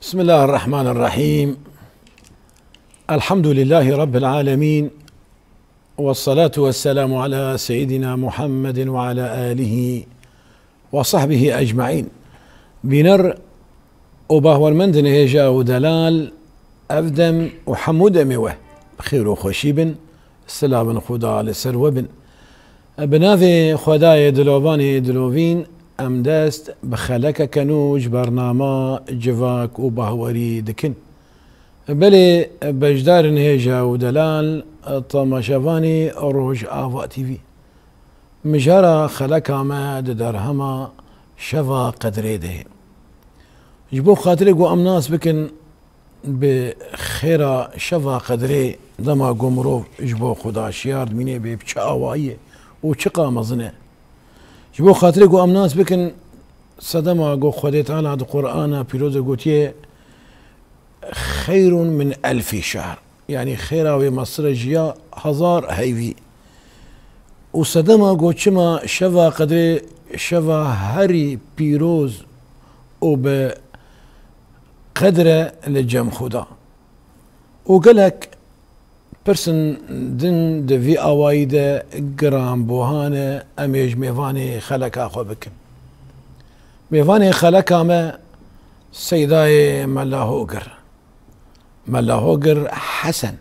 بسم الله الرحمن الرحيم. الحمد لله رب العالمين، والصلاة والسلام على سيدنا محمد وعلى آله وصحبه أجمعين. بنر وباور مندن هيجا ودلال أفدم وحمود أموه بخير وخشيبن السلام خدا لسروبن بناذي خداي دلوباني دلوفين امدست بخلك كنوج برنامه جواك وبهوري دكن بلي بجدار هيجا ودلال طمشافاني روج آفا تي في مجارة خلك ما درهما شفا قدري ده جبو خاطري قو امناس بكن بخيرا شفا قدري دما قمرو جبو خدا شيار مني بيبچا آوائيه وچقا مزنه جبو خاطري قو امناس بكن صدما قو خدي تعالى عد قرآن بيروز قوتيه خير من 1000 شهر، يعني خيرا ومصر جيا 1000 هيفي وصدما قو چما شفا قدري شفا هري بيروز وب قدره لجم خدا وقالك برسن دن دفي اوايده جرام بوهانه اميج ميفاني خلك اخو بكن ميفاني خلك ما سيداي ملاهوجر حسن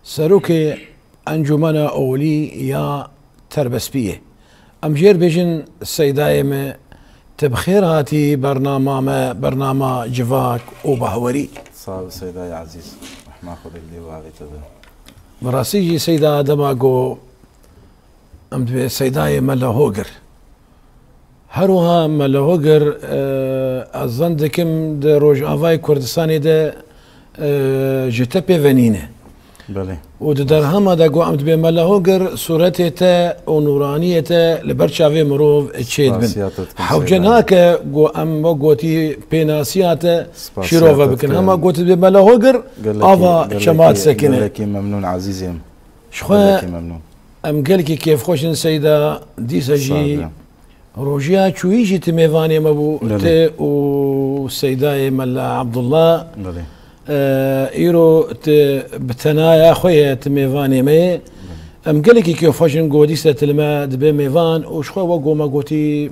سروكي انجمنا اولي يا تربسبيه امجير بيجن سيداي ما تبخيراتي برنامج جواك وبهوري صاب سيداي عزيز رحمة خذ اللي وهذه تذا مراسيجي سيدا دماغو امد سيداي ملاهوجر هروها ملاهوجر اظن دكم د روج افاي كردستاني د جتبي فنينه بله ودرهما دا قو عمد بملاهوجر صورته تا ونورانيته لبرشافي مروف تشيد بن حوجناك قو ام قوتي بيناسياته شيروفا بكن هما قوتي بملاهوجر افا شمات سكنه لكن ممنون عزيزي شخوا ام قالك كيف خوشن سيدا ديساجي روجيا تشويجي تميفاني مبو تي وسيداي ملا عبد الله بله ايرو بتنايا خويا تميفاني مي ام قالك كيف فاشن قوديسة الماء دبي ميفان وشخوا وقو ما قوتي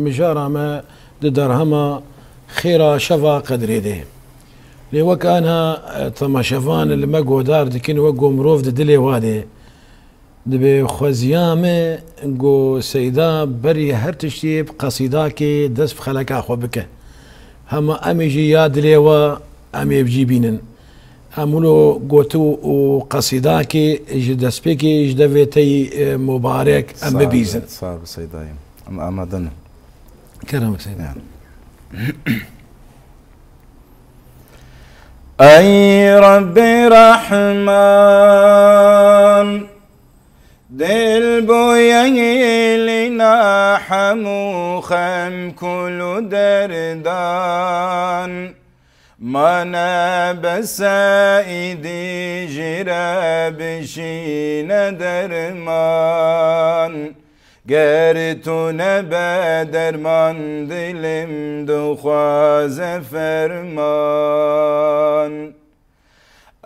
مجارة ما درهما خيرا شفا قدري ده لي وكانها طما شفان اللي ما قو دار دكين وقو مروف دلي وادي دبي خوزيامي قو سيدا بري هر تشتي بقصيداكي دس بخلك اخو بك هما اميجي ياد ليوا امي بجيبينن امولو قوتو وقصيداكي جدسبيكي جدفتي مبارك ام بيزن صعب سيداي ام دن كرمك سيداي اي ربي رحمن دل بويا لنا حمو خم كل دردان مانا بسائدي جراب شين درمان قرتو نبا درمان دلم دخواز فرمان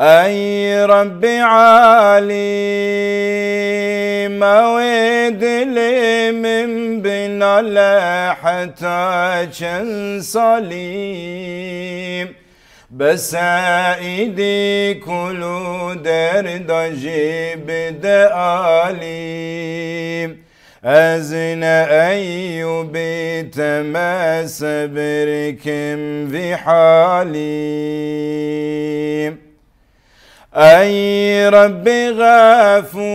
اي ربي عالي ما ويدلي من بنا لا حتى شن صليم بسائدي كل درد جيب دالي أزن أيوب تماس بركم في حالي أي ربي غفور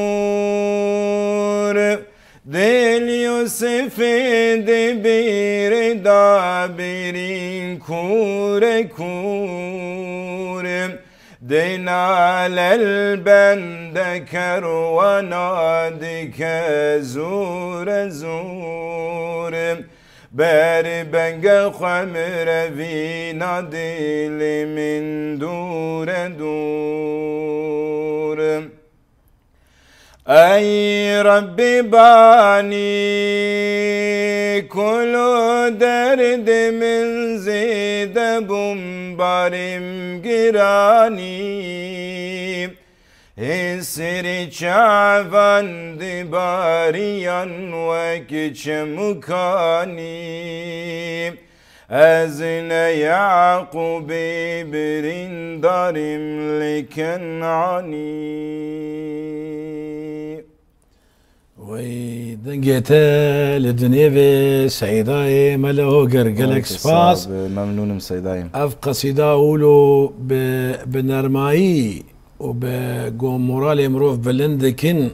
دل یوسف دبیر دابرین کور کور دینال البند کروانادک زور زور بر بنگ خمر وینا دل من دور دور ای ربی بانی کلو درد من زید بمبارم گرانی اسر چاوند باریان وکچ مکانی از یعقوب بریندارم لکنعانی وي دنجيتا للدنيا بسعيداي ملو قرقلك سباس ممنون مسيدايم اف قصيدة اولو بنرمائي وبقو مورالي مروف بلندكن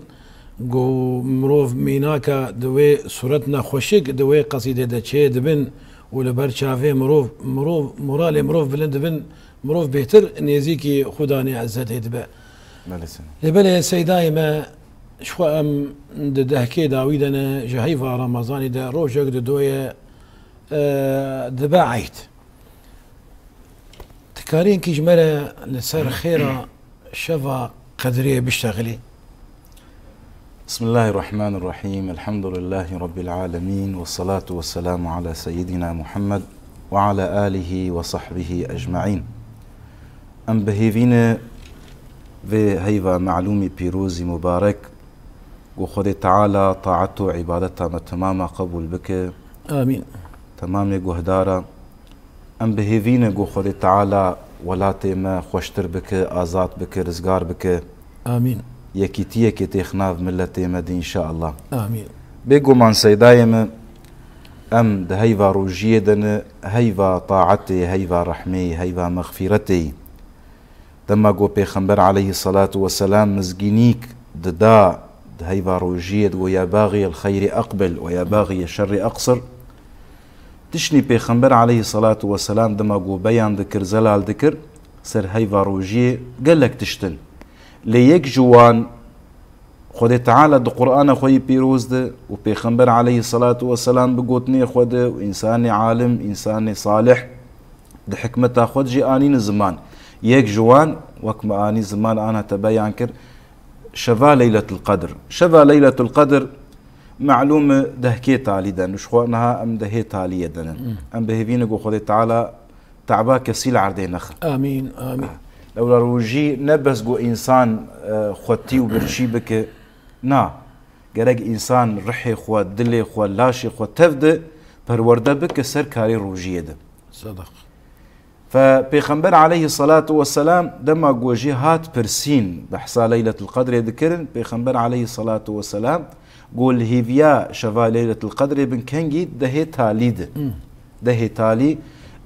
قو مروف ميناكا دوي صورتنا خوشك دوي قصيدة دا چه دبن ولبر شافي مروف مورالي مروف بلند بن مروف بيتر نيزيكي خداني عزت هدبا لبالي سيداي ما شو ام دهكي داويدنا جهيفة رمضاني دا روجك دوية دباعيت تكارين كي جمالة لسر خيرة شفا قدرية بيشتغلي. بسم الله الرحمن الرحيم الحمد لله رب العالمين والصلاة والسلام على سيدنا محمد وعلى آله وصحبه أجمعين. ام بهيفين في هيفا معلومي بيروزي مبارك وخد تعالى طاعته عبادتها تماما قبول بك آمين تمام جهدارا ام بهيفين جو خد تعالى ولاتي ما خوشتر بك آزاد بك رزقار بك آمين يكيتيه كي خناف ملتي مدي إن شاء الله آمين بيقو من سيدايم ام ده هيفا روجيه دن هيفا طاعتي هيفا رحمي هيفا مغفرتي دما جو بيخنبر عليه الصلاة والسلام مزجينيك ددا هيفا روجيد ويا باغي الخير أقبل ويا باغي الشر أقصر تشني بيخنبر عليه الصلاة والسلام دما جو بيان ذكر زلال ذكر سر هيفا روجي قال لك تشتن ليك جوان خود تعالى د قرآن خوي بيروز ده وبيخنبر عليه الصلاة والسلام بقوتني خود وإنسان عالم إنسان صالح ده حكمته خود جي آنين الزمان يك جوان وكما آني زمان أنا تبين كر شفا ليلة القدر شفا ليلة القدر معلومة دهكيت علي دن وشخوانها أم دهيت علي دن أم بهيفين قو خذي تعالى تعبا كسيل عردي نخ آمين آمين لولا روجي نبس قو إنسان خوتي وبرشي بك نا قرق إنسان رحي خوا دلي خوا لاشي خوا تفد برورده بك سر كاري روجي ده صدق فبيخنبر عليه الصلاة والسلام دما جوجي هات برسين بحصا ليلة القدر يذكرن بيخنبر عليه الصلاة والسلام قول هيفيا شفا ليلة القدر بن كنجي دهي تاليد دهي تالي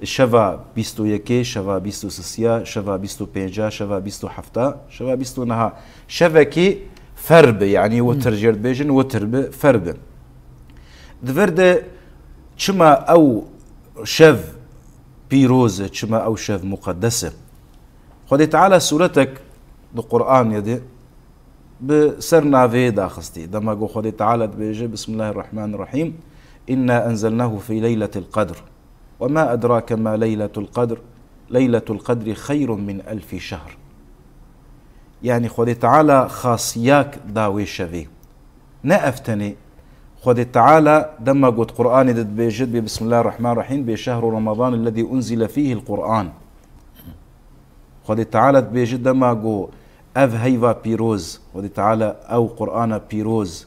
شفا بيستو يكي شفا بيستو سسيا شفا بيستو بينجا شفا بيستو حفتا شفا بيستو نها شفاكي فرب يعني وتر جرد بيجن وتر فرب دفرد شما او شف بيروزة شما أو شف مقدسة خدي تعالى سورتك بالقرآن يدي بسرنا في داخستي دما قو خدي تعالى بيجي بسم الله الرحمن الرحيم إنا أنزلناه في ليلة القدر وما أدراك ما ليلة القدر ليلة القدر خير من 1000 شهر يعني خدي تعالى خاصياك داوي شفي نأفتني خذ تعالى دما قد قرآن دد بيجد بسم الله الرحمن الرحيم بشهر رمضان الذي أنزل فيه القرآن خذ تعالى بيجد دما قو أف هيفا بيروز خذ تعالى أو قرآن بيروز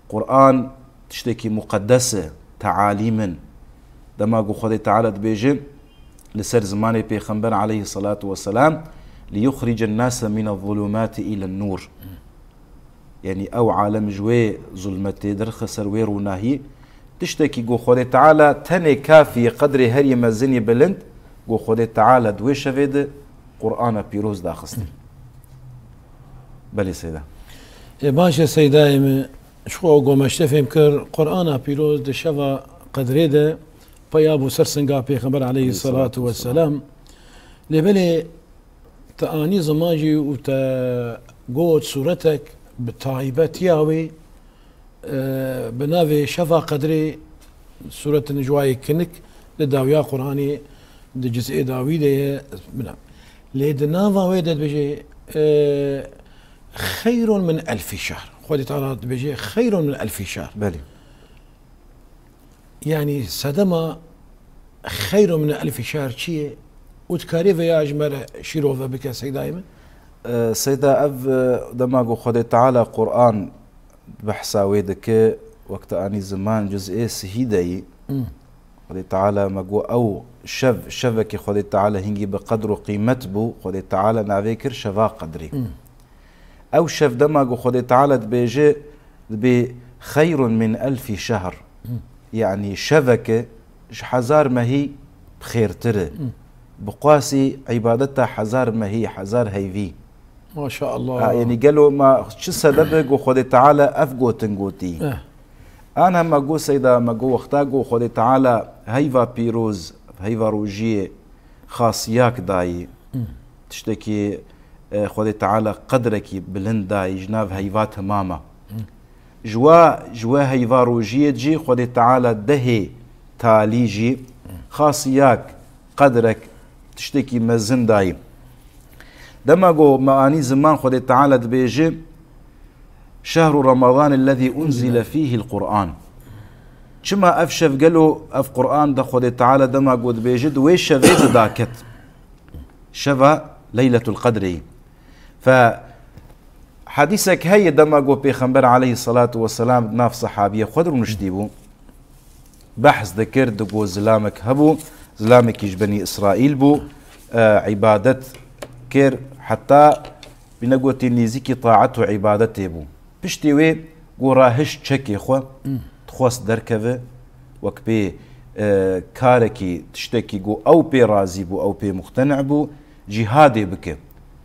قرآن تشتكي مقدسة تعاليما دما قو خذ تعالى بيجد لسر زماني بيخنبر عليه الصلاة والسلام ليخرج الناس من الظلمات إلى النور يعني او عالم جوي ظلمتي درخ سروير وناهي تشتكي قو خودي تعالى تني كافي قدري هري مزني بلند قو خودي تعالى دوي شفيد قرآن بيروز داخستي بلي سيدا باشا سيدايم شو قومشت فهم كر قرآن بيروز دشوا قدريده بيابو سرسنگا پیغمبر عليه الصلاة والسلام لبلي تاني زماجي وتا قوت صورتك بتايبت ياوي بنافي شفا قدري سورة نجواي كنك لداويا قرآني دي جزء داوي دي لدنافا ويدت بيجي خير من 1000 شهر خودي تعالى بيجي خير من 1000 شهر بلي يعني سدما خير من 1000 شهر شيء وتكاري فيا أجمل شيروفا بك سيدة أيمن سيدة أف دماغو خودي تعالى قرآن بحثا ويدك وقت أني زمان جزء سهيدي خودي تعالى مقو أو شفكي خودي تعالى هنجي بقدر قيمت بو خودي تعالى نافيكر شفا قدري أو شف دماغو خودي تعالى بيجي بخير من 1000 شهر يعني شبكة حزار ما هي بخير ترى بقاسي عبادتها حزار ما هي حزار هيفي ما شاء الله يعني قالوا ما شو سببك وخذ تعالى أفقو تنقوتي أنا ما قو سيدا ما قو اختاقو خذ تعالى هيفا بيروز هيفا روجية خاصياك داي تشتكي خذ تعالى قدرك بلند داي جناب هيفات ماما جوا هيفا روجية جي خذ تعالى دهي تاليجي خاصياك قدرك تشتكي مزن داي دماغو معاني زمان خذ تعالى بيجي شهر رمضان الذي أنزل فيه القرآن كما أفشف قالوا أف قرآن ده خذ تعالى دماغو بيجي دويش شفيت داكت شفا ليلة القدر فحديثك هي دماغو بيخنبر عليه الصلاة والسلام ناف صحابية خضروا نشديبو بحث ذكر دقو زلامك هبو زلامك يج بني إسرائيل بو عبادة كير حتى بنقوتي نيزيكي طاعته عبادته بو بشتيوي قراهش تشكي خو تخوص دركفه وكبي كاركي تشتكي قو أو بي رازي بو أو بي مقتنع بو جهادي بك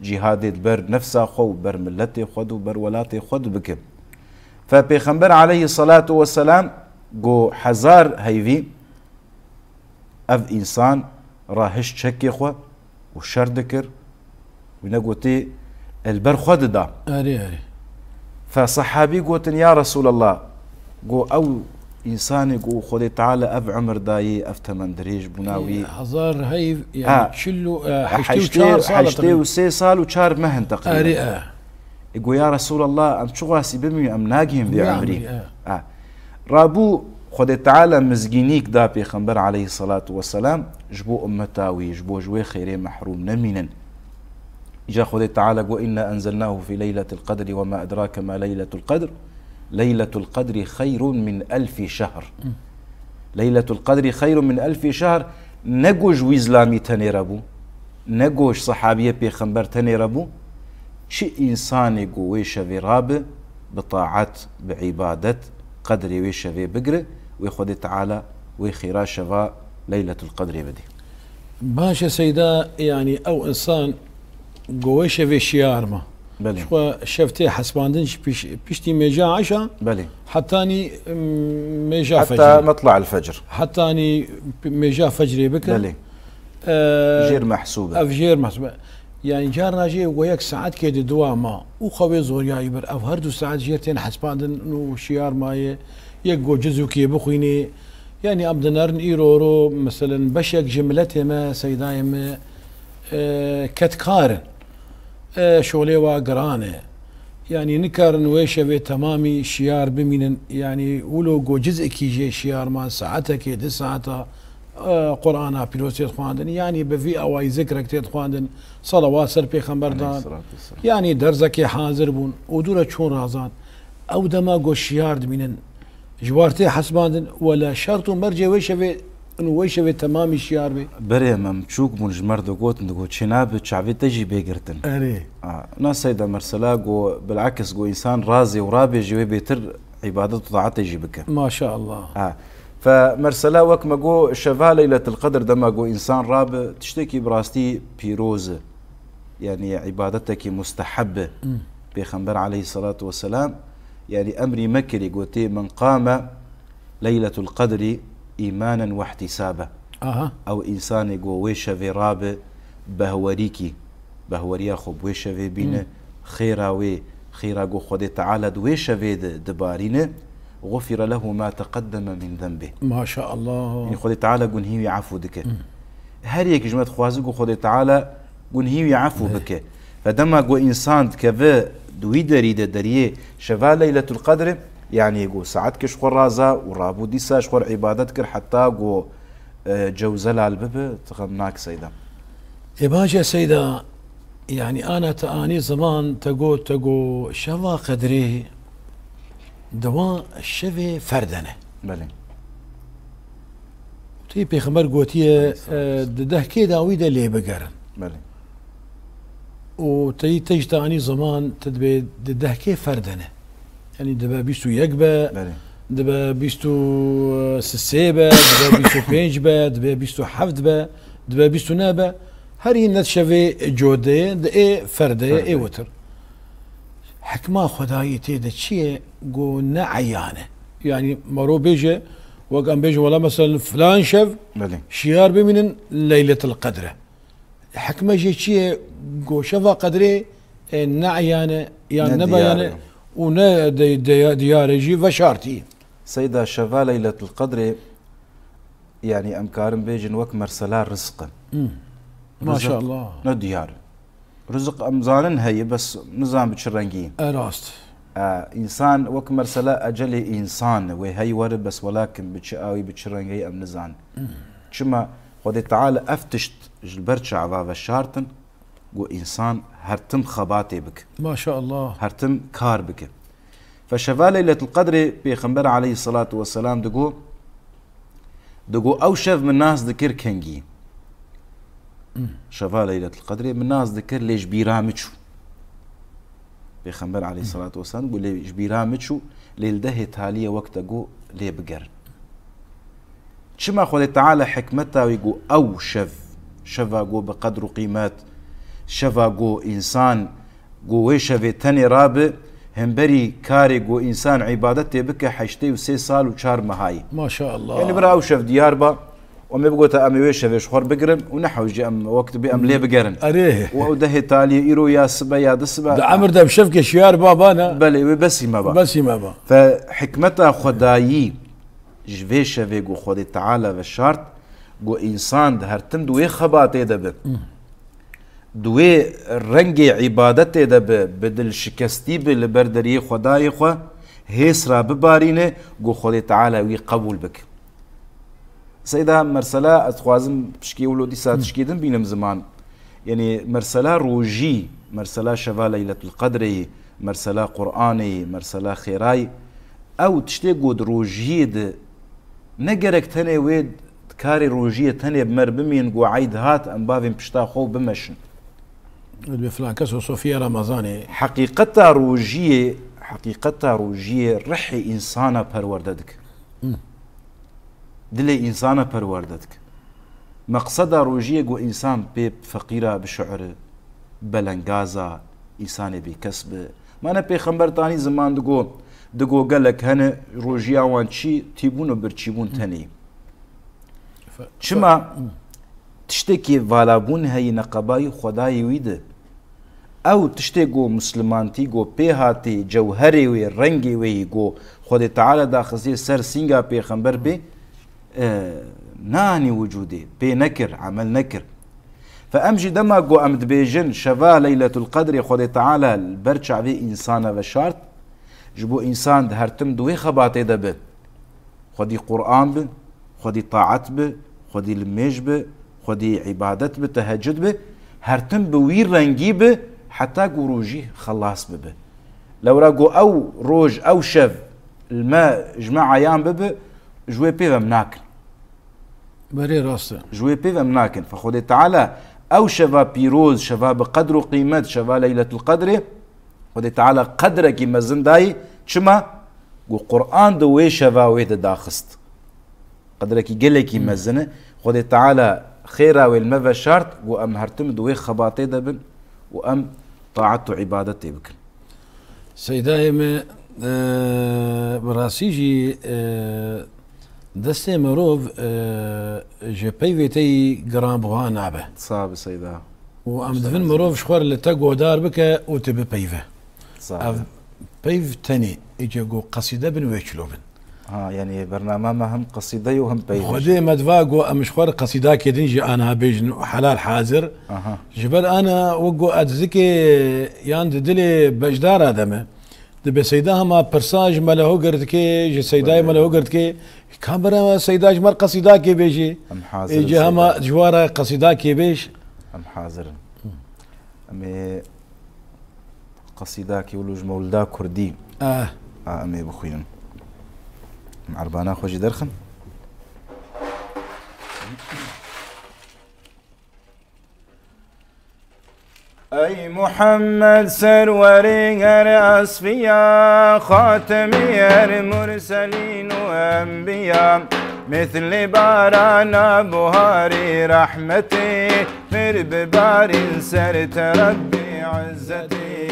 جهادي بر نفسه خو بر ملتي خود بر ولاتي خود بك فبيخنبر عليه الصلاة والسلام قو حزار هيفي أف إنسان راهش تشكي خو وشر ذكر ونقوتي البر خود دا أري فصحابي قوتن يا رسول الله قو أو إنسان قو خذي تعالى أف عمر داي أف تمن دريج بناوي حزار هي يعني شلو حشتي وسي صال وشار مهن تقريبا أري يقول يا رسول الله أم شو غاسي بمي أم ناقهم بعمري رابو خذي تعالى مزجينيك دا بيخنبر عليه الصلاة والسلام جبو أمتاوي جبو جوي خيري محروم نمينا جاء خذي تعالى وإنا أنزلناه في ليلة القدر وما أدراك ما ليلة القدر ليلة القدر خير من 1000 شهر ليلة القدر خير من 1000 شهر نقوش ويزلامي تنيربو نقوش صحابية بيخنبر تنيربو شي إنسان قويش في راب بطاعات بعبادة قدر ويش في بقرة ويخذي تعالى ويخيرا شفاء ليلة القدر بدي باشا سيدا يعني أو إنسان قويش في شيار ما بلي شو شفتي حسباندنش بيشتي ميجا عشاء بلي حتاني ميجا حتى فجري مطلع الفجر حتاني ميجا فجري بكر بلي جير محسوبة أفجير محسوبة يعني جارنا جي وياك ساعات كيد دوا ما وخوي زور يبر أو هردو ساعات جيرتين حسباندن وشيار ماي يقو جزو كي بخويني يعني أبدنارن إيرورو مثلا بشك جملته ما سيداي ما كتكارن شغلي وقرانه يعني نكرن ويشة تمامي شيار بمين يعني ولو جو جزء كي جي شيار ما ساعتها كي 9 ساعات قرآن بيروسيت خواندن يعني بفي أواي ذكرك تيت خواندن صلوات سر بيخنبر دان يعني درزك حاضر بون ودورة شون رازان أو دما جو شيار دمينن جوارتي حسباندن ولا شرط مرجع ويشة ويشة تمامي شيار بي بري ممشوك منجمر دقوت ندقو تشناب تشعبي تجي بيقرتن أري ناس سيدا مرسلا قو بالعكس قو إنسان رازي ورابي جوي بيتر عبادته طاعته يجي بك ما شاء الله فمرسلا وك ما قو شفا ليلة القدر دما قو إنسان راب تشتكي براستي بيروز يعني عبادتك مستحبة بيخنبر عليه الصلاة والسلام يعني أمري مكري قوتي من قام ليلة القدر إيمانا واحتسابا أو إنسان يقول ويشا في راب بهوريكي بهوريا خب ويشا في بينا خيراوي خيرا قو خدي تعالى دويشا في دبارينه غفر له ما تقدم من ذنبه ما شاء الله. يعني خدي تعالى قن هي عفو دك هر يك جمعت خوازق خدي تعالى قن هي عفو بك فدما قو إنسان كذا دوي دريد دريه شفا ليلة القدر يعني قو ساعتك شخور رازا ورابو ديسا شخور عبادتك حتى قو جوزل البب تغمناك سيدا إباجة سيدا. يعني أنا تاني زمان تقو شفا قدري دواء الشفي فردنه بله تي بيخمر قوتيه ده كده ويدا ليه بقرن بله وتي تجتاني زمان تدبي ده كي فردنه يعني دبا بيستو يقبا بله دبا بيستو سسيبا دبا بيستو بينجبا دبا بيستو حفدبا دبا بيستو نابا هري نتشفي جودة ده فرده اي وتر حكمة خداي تيدا شيء قو نعيانه يعني مرو بيجي وقام بيجي ولا مثلا فلان شف شيار بمن ليلة القدر حكمة جي شيء قو شفا قدري نعيانه يعني نبيانه ونا ديار جي فشارتي سيدا شفا ليلة القدر يعني أمكارم بيجن وك مرسلا رزقا ما شاء الله نديار رزق أمزانن هي بس نظام بتشرنجين راست إنسان وك مرسلا أجلي إنسان وهي ورد بس ولكن بتشقاوي بتشرنجي أم نزان شما خدي تعالى أفتشت جلبرتش عذاب الشارتن جو إنسان هرتم خباتي بك ما شاء الله هرتم كار بك فشفا ليلة القدر بيخنبر عليه الصلاة والسلام دقو أو شف من الناس ذكر كنجي شفا ليلة القدر من الناس ذكر ليش بيرامتشو بيخنبر عليه الصلاة والسلام دقو ليش بيرامتشو ليلده تالية وقت دقو لي بقر شما خذ تعالى حكمتها ويقو أو شفا قو بقدر قيمات شفا قو إنسان قو ويشفي تاني رابع همبري كاري قو إنسان عبادتي بك حشتي وسي سال وشار مهاي ما شاء الله يعني برا أوشف ديار با وما بقوتا أمي ويشفي شخور بقرن ونحو جي أم وقت بي أم ليه بقرن أريه وده تالي إيرو يا سبا يا دسبا ده عمر ده بشفك شيار بابانا بلي بس ما با بس ما با فحكمتها خدايي جفي شفي قو خدي تعالى والشارت قو إنسان ده هرتم دوي خباتي ده دوی رنگ عبادت ده بدل شکستی به لبردری خدای خو هیس را ببارینه گو خود تعالی وی قبول بک سیدا مرسلا اتخوازم بشکی ولو دی ساعت شکیدن بینم زمان یعنی مرسلا روجی مرسلا شفا لیلة القدر مرسلا قرآنی مرسلا خیرای او تشتی گود روجی ده نگرک تنه وید کاری روجی تنه بمر بمین گو عید هات ام باویم پشتا خو بمشن بفلان كسو صوفيا رمضاني حقيقتها روجية رحي إنسانة پرورددك دلي إنسانة پرورددك مقصدها روجية قو إنسان بيب فقيرة بشعر بلنغازة إنسان بكسب ما أنا بيخمبر تاني زمان دقو قالك هنا روجية وان شي تيبون برشيبون تاني شما تشتكي فالابون هاي نقباي خداي ويده او تشتي گو مسلمانتي گو بيهاتي جوهري وي رنگي وي گو خود تعالى داخزي سر سينغا بيغمبر بي ناني وجودي بي نكر عمل نكر فامجي دما گو امد بيجن شفا ليلة القدر خود تعالى البرچع بي انسان وشارت جبو انسان ده هرتم دوي خباتي ده بي خودي قرآن بي خودي طاعت بي خودي لميج بي خودي عبادت بي تهجد بي هرتم بوير رنگي بي حتى روجي خلاص ببه لو راقو او روج او شف الماء جماعة ايام ببه جوي بيفا مناكن بري راسه جوي بيفا مناكن فخذ تعالى او شفا بيروز شفا بقدر قيمة شفا ليلة القدر خذ تعالى قدرك مزنداي شما قو قرآن دوي شفا ويدا داخست قدرك قلك مزنه خذ تعالى خيرا والمفا شرط قو ام هرتم دوي خباطي دبن وام طاعته عبادته بك سيداي براسيجي دستي مروف جبي فيتي جرام بوها نعبه صعب سيدا وام دفن مروف شخور اللي تقو دار بك وتبي بيفه صعب بيف تاني يجيقو قصيدة بن ويشلوبن يعني برنامج ما هم قصيدة وهم بيف خدي مدفاقو ام شخور قصيدة كدنجي انا بيجن حلال حاضر جبل انا وقو ادزكي ياند دلي بجدار ادمه دبي سيداها ما برساج ماله قرد كي جي سيداي ماله قرد كي كاميرا سيداج مر قصيدة كي بيجي يجي هما جوارا قصيدة كي بيش ام حاضر امي قصيدة كي ولوج مولدا كردي امي بخوين معربانا خوجي درخن أي محمد سروري الأصفياء خاتمي المرسلين وأنبياء مثل باران بهاري رحمتي في ببار سرت ربي عزتي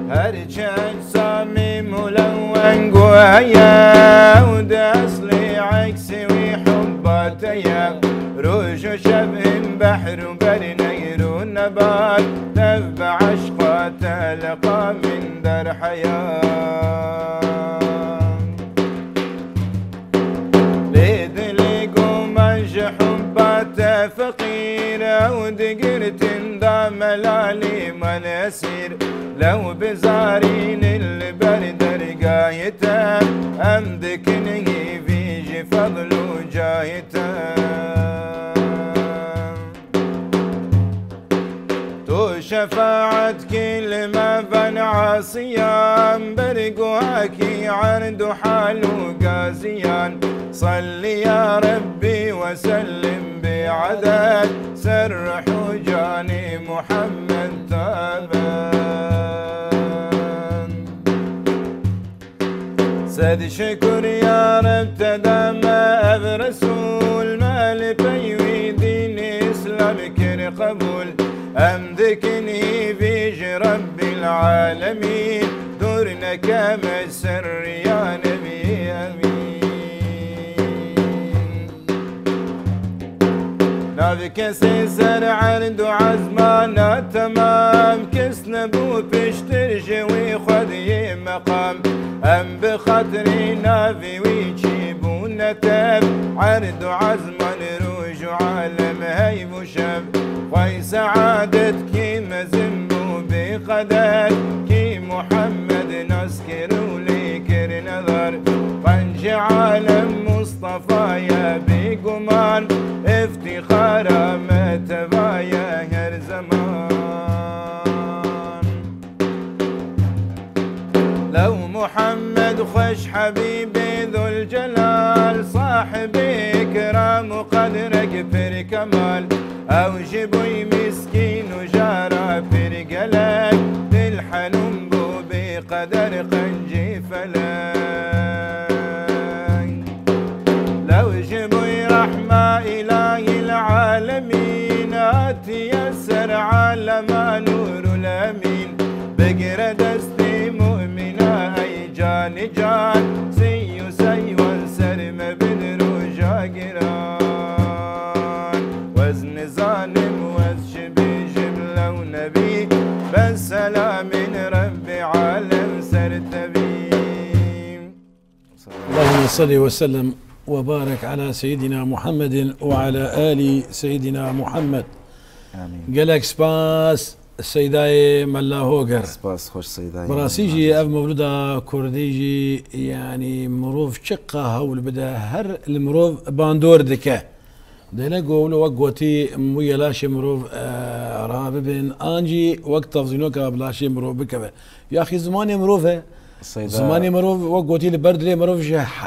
هرجع سامي ملون قويا وده أصلي عكسي وحباتيا روج شبه بحر برنير ونبات تبع عشقا تلقى من در حياة ليدلي قمج حبات فقيرة ودقرت دام لالي من يسير لو بزارين البرد رقايته أمدكني فيجي فضل وجايته شفاعة كل ما بن عاصيان برقواكي عرض حال قازيان صل يا ربي وسلم بعدد سر حجاني محمد تابان سد شكر يا رب تدام رسول مال بيوي دين اسلام كر قبول أمدكني بيج رب العالمين دورنا كما السر يا نبي أمين نافك سيسر عرض عزمانا تمام كسنا بو بشترجي ويخذي مقام أم بخاطري نافي ويجيبونا تاب عرض عزمان روج عالم هاي مشاب وي سعادتك مزنبو بقدر كي محمد نسكر وليكر نظر قنج عالم مصطفى يا بقمان افتخار ما تبايا هر زمان لو محمد خش حبيبي ذو الجلال صاحب كرام وقدرك في كمال أو جبوي مسكين وجارة في رجلك تلحنم بو بقدر قنجي فلاك لو جبوي رحمة إله العالمين أتيسر على ما نور الأمين بقر دستي مؤمنة أي جان جان سيو وانسر ما بدرو جاقران وزن ظالم وشبي جبلة ونبي بس سلام من ربي عالم سرتبي اللهم صل وسلم وبارك على سيدنا محمد وعلى آل سيدنا محمد آمين قالك سباس السيداي ملا هوجر سباس خوش سيداي براسيجي أب مولودا كرديجي يعني مروف شقة هول بدا هر المروف باندور دكه دينا قولوا وقوتي مويا لاشي مروف راببن انجي وقت تفضينوك بلاشي مروف بكبه يا اخي زماني مروفه زماني مروف وقوتي لبرد لي مروف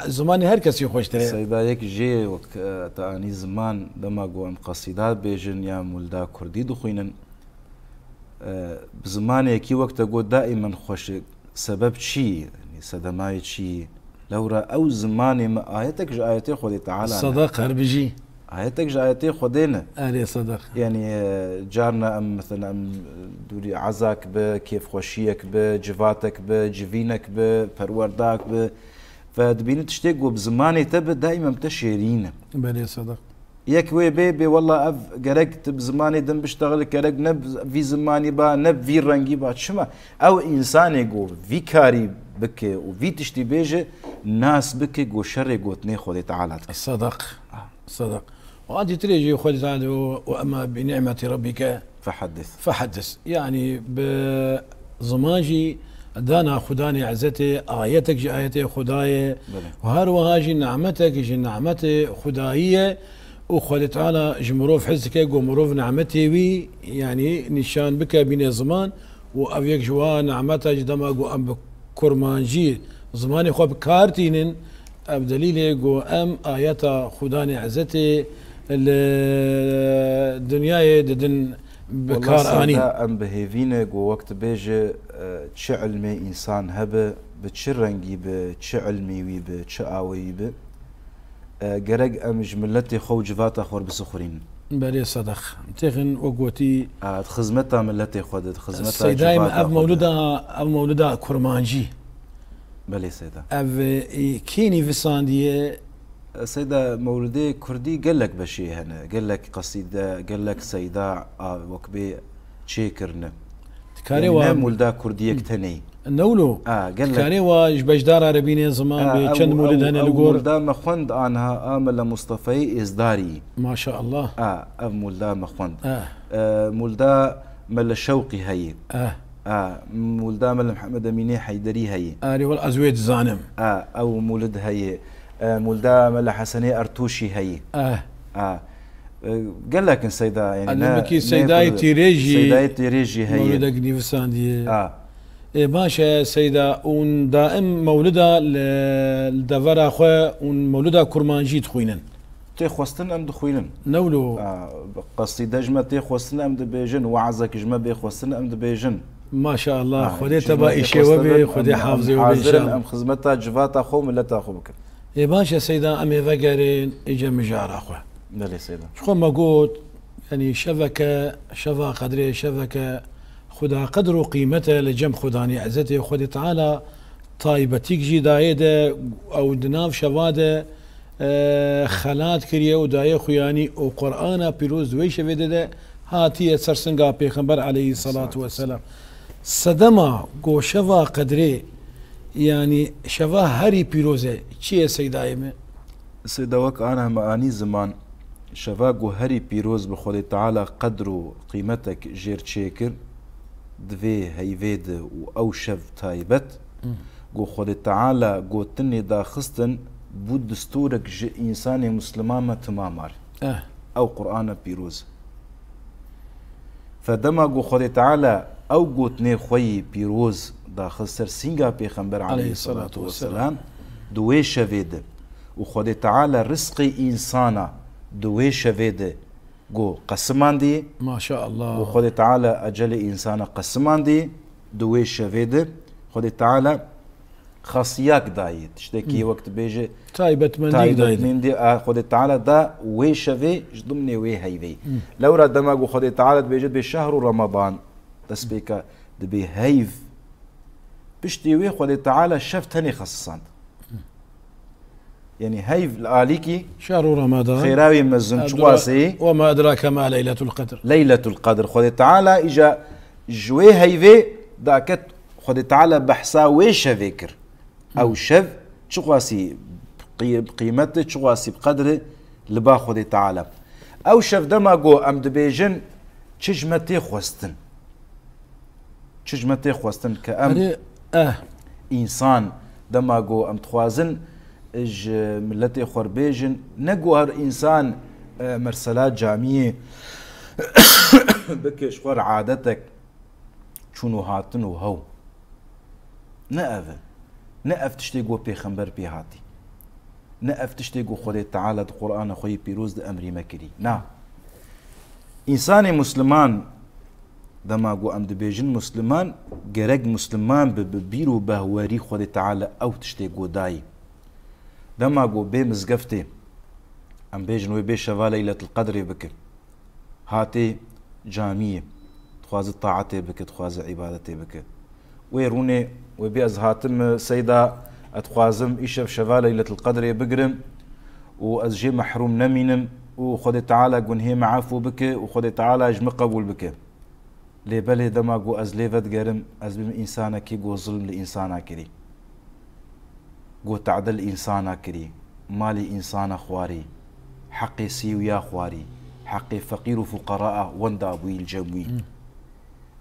زماني هر كسي خوش تري سيدا يك جي وقت تاني زمان دما قوام قصيدات بيجن يا مولدا كردي دخوينن بزماني كي وقت اقول دائما خوش سبب شي يعني صدماي شي لورا او زماني ما ايتك آيتي خذي تعالى صدق هربجي آياتك جايتي خدينا عليه صدق يعني جارنا ام مثلا ام دوري عزاك بكيف خوشيك بجفاتك بجفينك بپرورداك فدبين تشتاقوا بزماني تب دائما بتشيرين بلي صدق ياك وي بيبي والله اف قرقت بزماني دم بشتغل قرق نب في زماني با نب في رنجي با شما او انسان يقول في كاري بك وفي تشتي بيجي ناس بك جو شر جو تني خذي تعالى صدق صدق وأنت تريجي خذ تعالى وأما بنعمة ربك فحدث يعني بزماجي دانا خداني عزتي آياتك جي آياتي خداية وهروها جي نعمتك جي نعمتي خداية وخذ تعالى جمروف حزك ومروف نعمتي وي يعني نشان بك بين زمان وأبيك جوا نعمتك دما جو أم بكرمانجي زماني خو بكارتينن بدليل جو أم آيات خداني عزتي الدنيا ددن بكار اني ام بهيفينا جو وقت بيجي تشعلمي انسان هبه بتشرنجي بتشعلمي وي بتشاوي ب قرق ام جملتي خو جفاتا خور بسخرين بلي صدق تخن وقوتي خزمتها ملتي خدت خزمتها سيداي اب مولودا كرمانجي بلي سيدا اف كيني في سانديه سيدا مولودي كردي قال لك بشي هنا قال لك قصيدة قال لك سيدا وكبي تشيكرنا كاري يعني مولدا كردية كتني نولو قال لك كاري واش بجدار عربيني زمان بچند مولد هنا لقور مولدا مخوند انها امل مصطفى ازداري ما شاء الله اف مولدا مخوند مولدا مل شوقي هي مولدا مل محمد اميني حيدري هي والازويد زانم او مولد هي مولدا ملا حسني ارتوشي هي قال لك سيدا يعني سيداي تيريجي هي مولدك نيفساندي باشا سيدا اون دائم مولدا الدفر اخو اون مولدا كرمانجي تخوينن تخوستن ام دخوينن نولو قصيدة جمع تخوستن ام دبيجن وعزك جمع بيخوستن ام دبيجن ما شاء الله خدي تبا إشي وبي خدي حافظي وبي حاضر ام خزمتها جفاتا خو ملتا خو بك إيه باشا سيدا أمي فقرين إجا مجار أخوة بلي سيدا شخو ما قلت يعني شفا قدري شفكة خدا قدر وقيمته لجم خداني عزتي وخدي تعالى طايبتيك جي دايدة أو دناف شفادة خلات كريه ودايه خياني وقرآن بيروز ويش فيدده هاتي سرسنگا پیغمبر عليه الصلاة والسلام صدما قو شفا قدري يعني شفا هري بيروزه چيه سيدايمه سيدا وك انا معاني زمان شفا قو هري بيروز بخود تعالى قدر قيمتك جير تشيكر دوي هيفيد او شف تايبت قو خود تعالى قو تني دا خستن بود دستورك انساني مسلمان تمامار او قرآن بيروز فدما قو خود تعالى او قو تني خوي بيروز داخل سرسينغا پیغمبر عليه الصلاة والسلام دوي شفيد وخود تعالى رزق انسانا دوي شفيد قو قسمان دي ما شاء الله وخود تعالى اجل انسانا قسمان دي دوي شفيد خود تعالى خاصياك دايت تشتكي وقت بيجي تايبت من دي خود تعالى دا وي شفي ضمني وي هيفي لو راد دماغ خود تعالى بيجي بشهر رمضان تسبيكا دبي هيف بشتي وي خود تعالى شفتني خصصان يعني هيف الاليكي شهر رمضان خيراوي مزن شواسي وما ادراك ما ليلة القدر ليلة القدر خود تعالى اجا جوي هيفي داكت خود تعالى بحسا وي شفيكر او شف شواسي بقيمته شواسي بقدره لبا خود تعالى او شف دماغو ام دبيجن تشجمتي خوستن كأم انسان دماغو ام تخوازن اج ملتي خوربيجن نقو هر انسان مرسلات جامية بكش خور عادتك شنو هاتن وهو نقف تشتيقو بيخمبر بيهاتي نقف تشتيقو خود تعالى القرآن خوي بيروز دا امري مكري انساني مسلمان دماغو ام دبيجن مسلمان جرق مسلمان ببيرو بهواري خود تعالى او تشتيقو داي دماغو بمزقفتي ام بيجن وبي شفا ليلة القدر بك هاتي جامية تخواز طاعتي بك تخواز عبادتي بك ويروني وبي از هاتم سيدا اتخوازم ايشف شفا ليلة القدر بقرم وازجي محروم نمينم وخذ تعالى قن هي معافو بك وخذ تعالى اجم قبول بك لي بلي دما قو از ليفت قرم از بم انسانا كي قو ظلم لانسانا كري قو تعدل انسانا كري مالي انسانا خواري حقي سيو يا خواري حقي فقير وفقراء وندا ابوي الجموي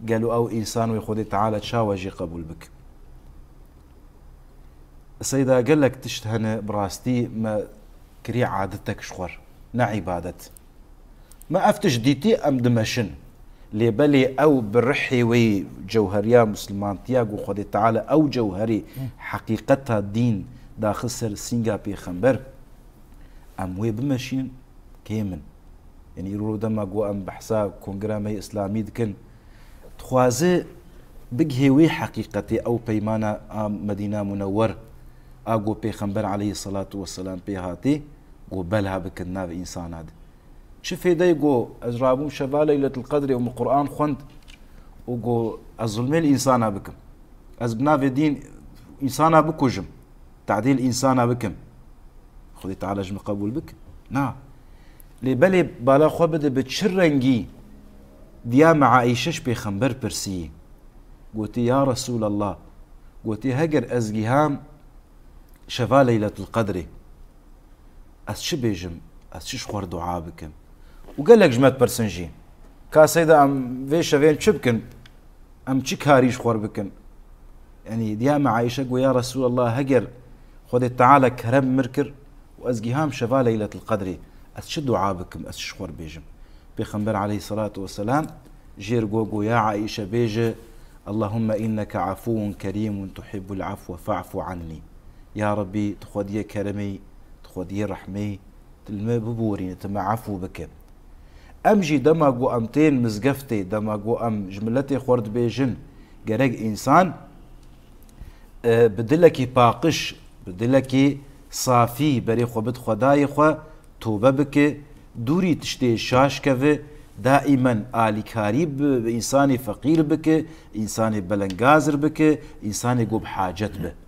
قالوا او انسان ويخذ تعالى تشاوجي قبول بك السيدة قال لك تشتهن براستي ما كري عادتك شخور نا عبادت ما افتش ديتي ام دمشن لي بلي او برحي وي جوهريا مسلمان تياغو خذ تعالى او جوهري حقيقتها الدين دا خسر سينغا بيخمبر ام وي بمشين كيمن يعني يرو دما قو ام بحسا كونغرامي اسلامي دكن تخوازي بقهي وي حقيقتي او بيمانا مدينة منور اقو بيخمبر عليه الصلاة والسلام بيهاتي قو بلها بكنا بإنسان هذا شوف هيدا يقو أجرابهم شفا ليلة القدر أم القرآن خوند وقو الظلمي الإنسان بكم أزبنا في دين إنسان بكوجم تعديل إنسان بكم خذي تعالى جم قبول بك نا لبالي بالا خو بده بتشرنجي ديا مع عائشة بيخمبر برسي قلتي يا رسول الله قلتي هجر أزجيهام شفا ليلة القدر أسشبيجم أسشخور دعاء بكم وقال لك جمات برسنجي كاسيدا أم في شفين شبكن أم تشكاريش خور بكن يعني ديا مع عائشة يا رسول الله هجر خذ تعالى كرم مركر وأزجيهام شفا ليلة القدر أسشد دعاء بكم أسشخور بيجم بيخمبر عليه الصلاة والسلام جير قوقو يا عائشة بيجي اللهم إنك عفو كريم تحب العفو فاعف عني يا ربي تخودي كرمي تخودي رحمي تلمي ببوري تما عفو بك أمجي دما قو أمتين مزقفتي دما قو أم جملتي خورد بيجن قرق إنسان بدلكي باقش بدلكي صافي بري خو بد خداي خو توبه بك دوري تشتي شاش كفي دائما آلي كاريب إنساني فقير بك إنساني بلنغازر بك إنساني قو بحاجت به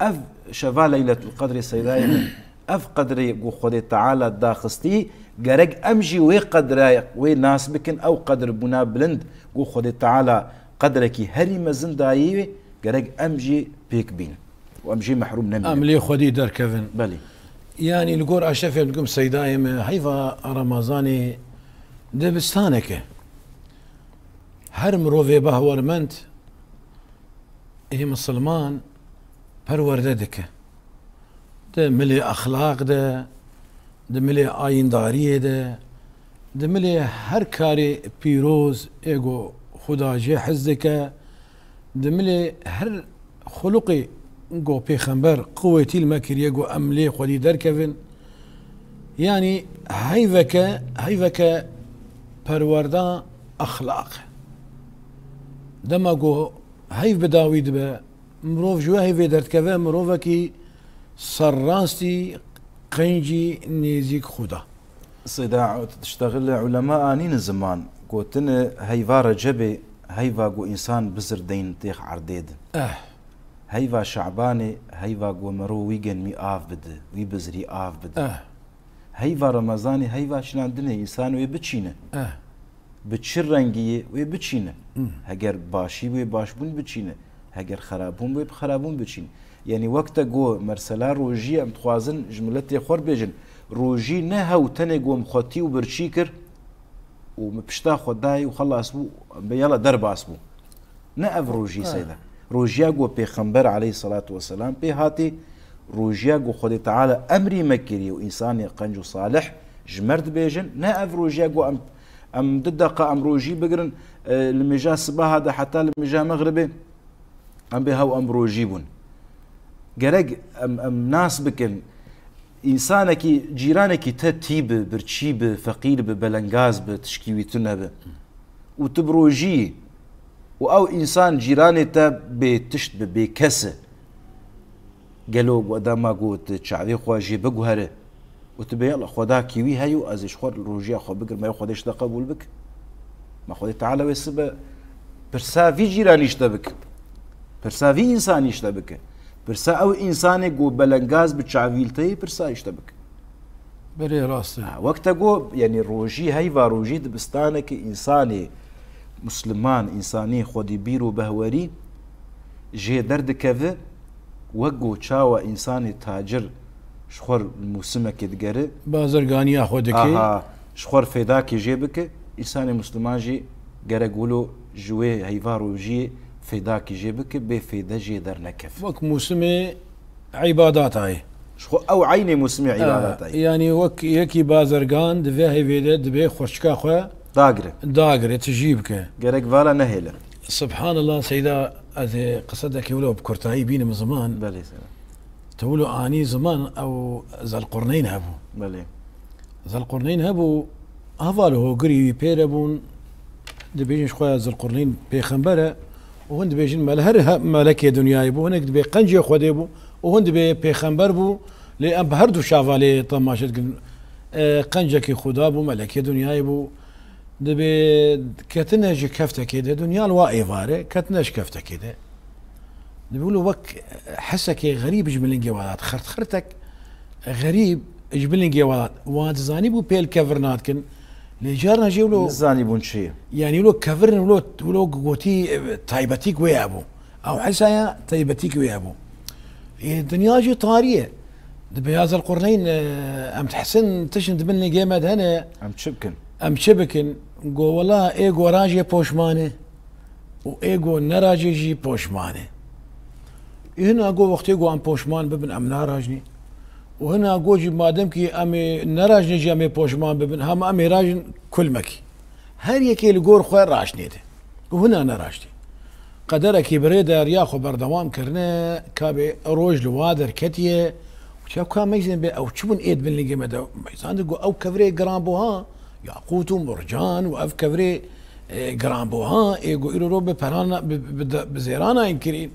أف شفا ليلة القدر سيداي أف قدري قو خدي تعالى داخستي قرق أمجي وي قدر وي ناس بكن أو قدر بنا بلند قو خدي تعالى قدرك هري مزن دايوي قرق أمجي بيك بين وأمجي محروم نمي أملي خدي در كفن بلي يعني الجور أشوف بكم سيدايم هيفا رمضاني دبستانك هر مروفي بهورمنت هي مسلمان پرورده دکه ده ملی اخلاق ده ملی آینداری ده ملی هر کاری پیروز ایگو خدا جه حز دکه ده ملی هر خلقی گو پیغمبر قوتی المکریه گو املی خودی در کفن يعني هيفك پرورده اخلاق دما گو هيف بداوید به مروف جوا هي درد كذا مروفكي سرانستي قنجي نيزيك خدا صداع تشتغل علماء انين الزمان قوتن هيفا رجبي هيفا قو انسان بزر دين تيخ عرديد هيفا شعباني هيفا قو مرو ويجن مي آف بده وي بزري آف بده هيفا رمضاني هيفا شنان دني انسان وي بتشينه بتشر رنگي وي بتشينه هجر باشي وي باش بون بتشينه هجر خرابون بي بخرابون بچين يعني وقت جو مرسلا روجي ام تخوازن جملتي خور بيجن روجي نه هو تنه جو مخوتي وبرشيكر ومبشتا خداي وخلص بو يلا درب اسبو نأف روجي سيدا روجيا جو بيغمبر عليه الصلاة والسلام بهاتي روجيا جو خدي تعالى امري مكري وانسان قنجو صالح جمرد بيجن نأف روجيا جو ام ددقه ام روجي بقرن المجا صباح هذا حتى المجا مغربي ام بها ام روجيبون قرق ام ناس بكن انسانك جيرانك تتيب برتشيب فقير ببلنغاز بتشكيويتنا وتبروجي او انسان جيراني تا بتشت بكسه قالوا قدام ما قلت شعبي خواجي بقهره وتبي يلا خدا كيوي هيو ازش خور روجيا خو بكر ما خدش قبول بك ما خدي تعالى ويسب برسا في جيران يشتبك برسا في انسان يشتبك برسا او انسان جو بلنغاز بتشافيلتي برسا يشتبك بري راسي وقت جو يعني روجي هيفا روجي دبستانك انساني مسلمان انساني خودي بيرو بهوري جي درد كذا وقو تشاوى انساني تاجر شخور موسمك يدقري بازرگاني اخودكي شخور فيداكي جيبك انساني مسلمان جي قولوا جوي هيفارو جي فيداكي جيبك بفيدا جي در نكف وك موسمي عبادات هاي شخو او عيني موسمي عبادات هاي يعني وك يكي بازرگان دفي هيفيدا دبي خوشكا خو داغري تجيبك قرق فالا نهيلا سبحان الله سيدا هذه قصدك يولو بكرتاي بين من زمان بلي تولو اني زمان او ذا القرنين هبو بلي ذا القرنين هبو هفالو قري بيربون دبيجن خويا ذا القرنين بيخنبره وهن دبيجن مالهر ملكي دنياي بو هناك دبي قنجي خودي بو وهن دبي بيخنبر بو لان بهردو شافالي طماشت قنجكي خدا بو ملكي دنياي بو دبي كتنج كفته كده دنيا الواقي فاري كتنج كفته كده بيقولوا وك حسك غريب جبلين جوالات خرتك غريب جبلين جوالات وانت زاني بو بيل كفرنات كن لجارنا جيولو زاني بونشي يعني لو كفرن ولو قوتي تايبتيك ويابو او حسايا تايبتيك ويابو الدنيا جي طاريه دبي هذا القرنين ام تحسن تشن دبلني جيمد هنا ام شبكن قو والله ايجو راجي بوشمانه وايجو نراجي جي بوشمانه هنا قو وقت ايجو ام بوشمان ببن ام نراجني وهنا قو جي مادم كي امي نراجني جي امي بوشمان ببن هم امي راجن كل مكي هر يكي القور خوير راشني ده وهنا نراجني قدرك بريدر ياخو بردوام كرنا كابي روج لوادر كتيه وشاف كان ميزن او تشوفون ايد بن لقي مدى ميزان او كفري جرامبوها ياقوت ومرجان واف كفري جرامبوها ايجو ايرو ببرانا بزيرانا ينكرين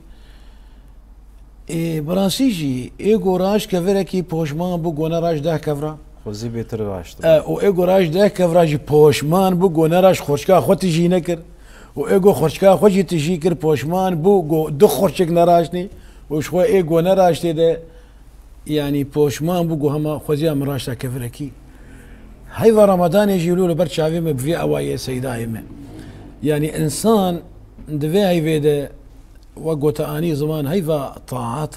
برانسيجي ايجو راش كفركي بوشمان بو غونا راش ده كفرا خوزي بيتر راش او ايجو راش ده كفرا جي بوشمان بو غونا راش خوشكا خوتي جي نكر و ايجو خوشكا خوجي تجي كر بوشمان بو غو دو خوشك نراشني وشو ايجو نراش ده يعني بوشمان بو هما خوزي ام راش كفركي هاي رمضان يجي يقولوا له برشا بفي اوايه سيدايمه يعني انسان دفي هاي فيدا وقوت اني زمان هيفا طاعات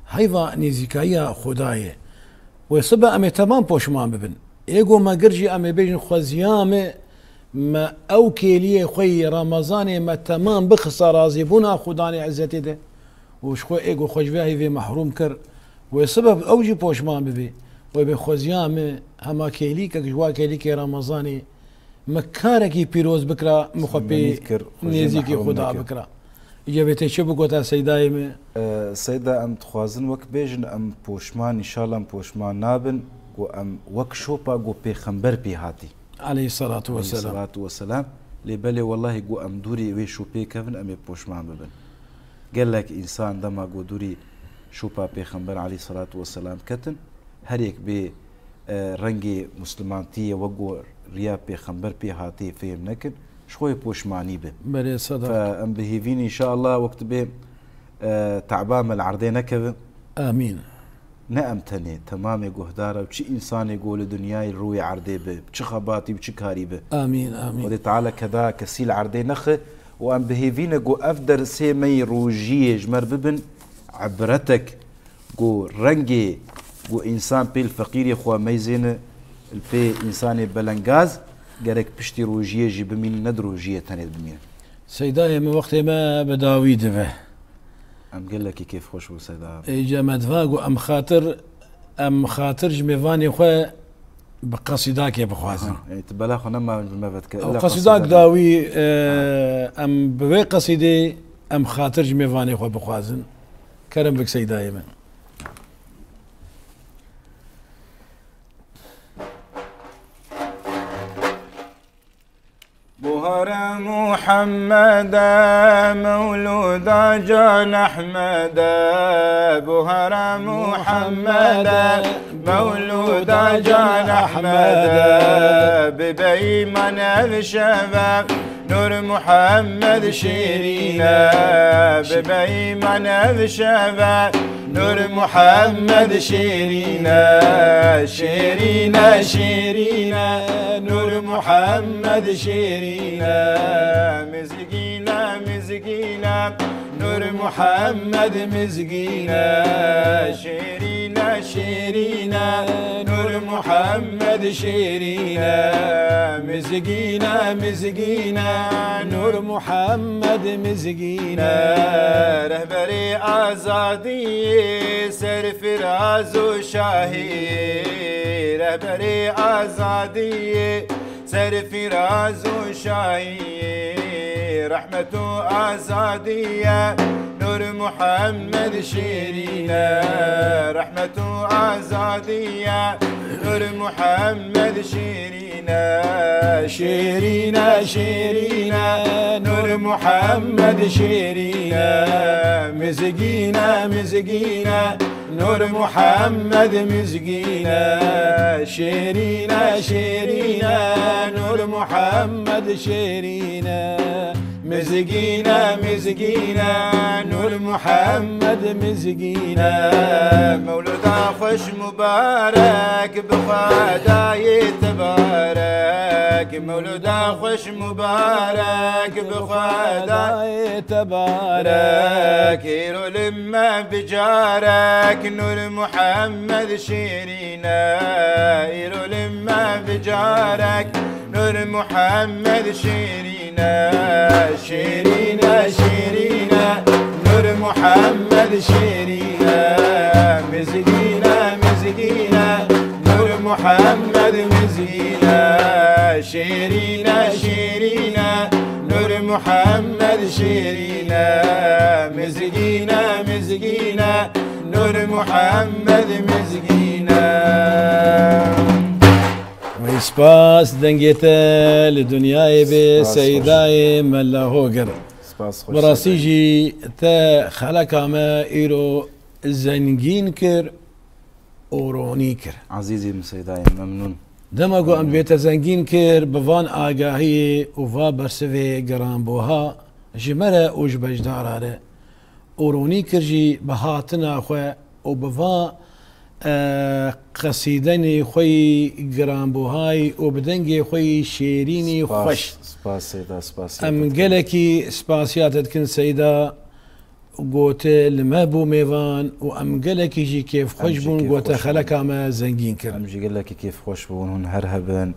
هيفا نيزيكايا خدايه ويصبا امي تمام بوشمان ببن ايجو ما قرجي امي بيجن خوزيامه ما او كيليه خوي رمضان ما تمام بخسر رازيبونا خداني عزتي ده وش خو ايجو خوش هاي في محروم كر وسبب اوجي بوشمان ببي وبخوزيامه هما كيليك جوا كيليك رمضاني مكاركي بيروز بكرا مخبي نيزيكي خدا بكرا اجابتي شو بقوتا سيدايمه سيدا ام تخوازن وك بيجن ام بوشمان ان شاء الله ام بوشمان نابن و ام وك شوبا جو بيخمبر بي هاتي عليه الصلاه والسلام لبلي والله جو ام دوري وي شوبي كفن ام بوشمان ببن قال لك انسان دما جو دوري شوبا بيخمبر عليه الصلاه والسلام كتن هريك بي رنگي مسلمانتي وقو ريا بيخمبر بي هاتي فهم نكن شوي بوشماني به بري صدق فام بهيفيني ان شاء الله وقت بي تعبان العرضين نكذا امين نعم تني تمام جهدارة وشي انسان يقول دنياي روي عرضي به بشي خباتي بشي كاري به امين امين ودي تعالى كذا كسيل عرضي نخ وام بهيفينا جو افدر سيمي روجيه جمر ببن عبرتك جو رنگي و انسان بي الفقير يخوا ميزين البي انسان بلنغاز قالك بشتي روجيه جي بمين ند روجيه تاني بمين سيداي من وقت ما بداوي دفه ام قال لك كيف خوش سيدا اجا مدفاق ام خاطر جميفاني خو بقصيداك يا بخوازن يعني تبلا خو ما بتكلم قصيداك داوي ام بوي قصيدي ام خاطر جميفاني خو بخوازن كرم بك سيداي من بهر محمد مولود جان أحمد بهر محمد مولود جان أحمد ببي من الشباب نور محمد شيرينا ببي من الشباب نور محمد شيرينا شيرينا شيرينا نور محمد شيرينا مزقينا مزقينا نور محمد مزقينا شيرينا شيرينا نور محمد شيرينا مزقينا مزقينا نور محمد مزقينا رهبري آزادي سر فراز وشاهي رهبري آزادي سر فراز وشاهي رحمة آزادية نور محمد شيرينا رحمة آزادية نور محمد شيرينا شيرينا شيرينا نور محمد شيرينا مزقينا مزقينا نور محمد مزقينا شيرينا شيرينا نور محمد شيرينا مزقينا مزقينا نور محمد مزقينا مولود خوش مبارك بخداي تبارك مولود خوش مبارك بخداي تبارك يرو لما بجارك نور محمد شيرينا يرو لما بجارك نور محمد شيرينا شيرينا شيرينا نور محمد شيرينا مزقينا مزقينا نور محمد مزقينا شيرينا شيرينا نور محمد شيرينا مزقينا مزقينا نور محمد مزقينا سپاس دنگیتا لدنیای به سیدای ملا هوگر براسی جی تا خلق اما ایرو زنگین کر اورونی کر عزیزی مسیدای ممنون دما گو ام بیت زنگین کر بوان آگاهی و و برسوی گران بوها جمره اوج بجداراره اورونی کر جی بهاتنا خواه و بوا قصیدنی خوی گرانبوهای و بدنگی خوی شیرینی خوش سپاس سیدا سپاس ام گلکی سپاسیاتت کن سیدا گوت لمبو میوان و ام گلکی جی کیف خوش بون گوت خلق اما زنگین کرد ام جی گلکی کیف خوش بون هون هر هبن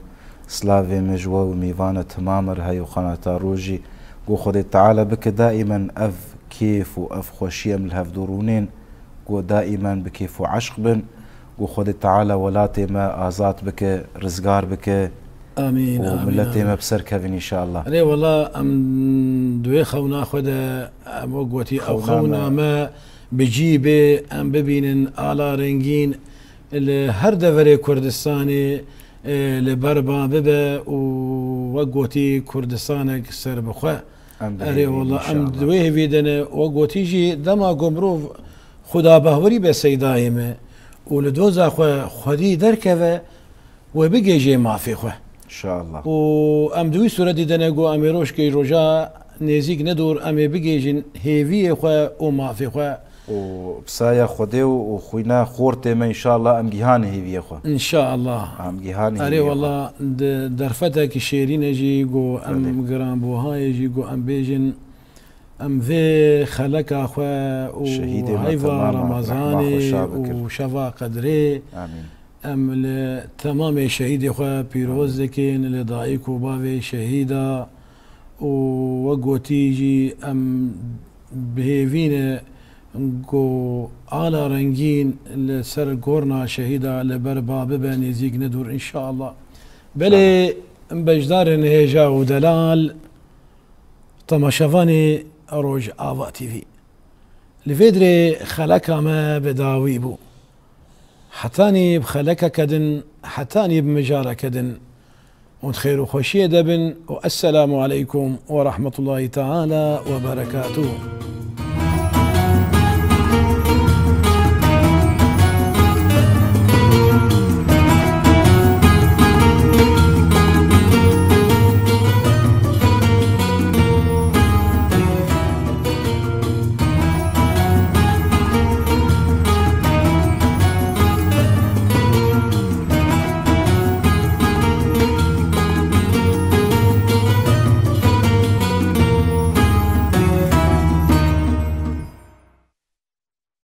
سلاوی مجوه و میوان تمامر هاي و خاناتا روجی گو خود تعالی بك دائما اف كيف و اف خوشیم الهف دورونين گو دائما بكيف و عشق بن گو خود تعالى ولاتي ما آزاد بك رزقار بك آمين وملتي ما بسر كفن إن شاء الله عليه والله أم دوي خونا خدا أم وقوتي أو خونا ما بجيبه أم ببين آلا رنجين هر دفري كردستاني لبربا ببا ووقوتي كردستانك سر بخوا عليه والله أم دوي فيدنا وقوتي جي دما قمروف خدا بهوري بسيدايمه ولدوزا خودي دركه وبيجي ما في خو ان شاء الله وام دوي سوره ديدنا جو اميروش كي رجا نزيك ندور ام بيجي هيفي خو وما في خو وبسايا خودي وخوينا خورتي ما ان شاء الله ام جهان هيفي خو ان شاء الله ام جهان علي والله درفتك شيرين جي جو ام جرام بوهاي جي جو ام بيجن ام في خلق اخو وهيفا رمضاني وشفا قدري امين ام لتمام شهيد اخو بيروز ذكين لضايق وباوي شهيدا وقوتيجي ام بهيفين جو على رنجين لسر قورنا شهيدا لبربا ببني زيق ندور ان شاء الله بلي بجدار نهيجا ودلال طمشفاني روج آوا تي في لفيدري خلقا ما بداوي بو حتاني بخلقا كدن حتاني بمجارة كدن وخير وخوشية دبن، والسلام عليكم ورحمة الله تعالى وبركاته.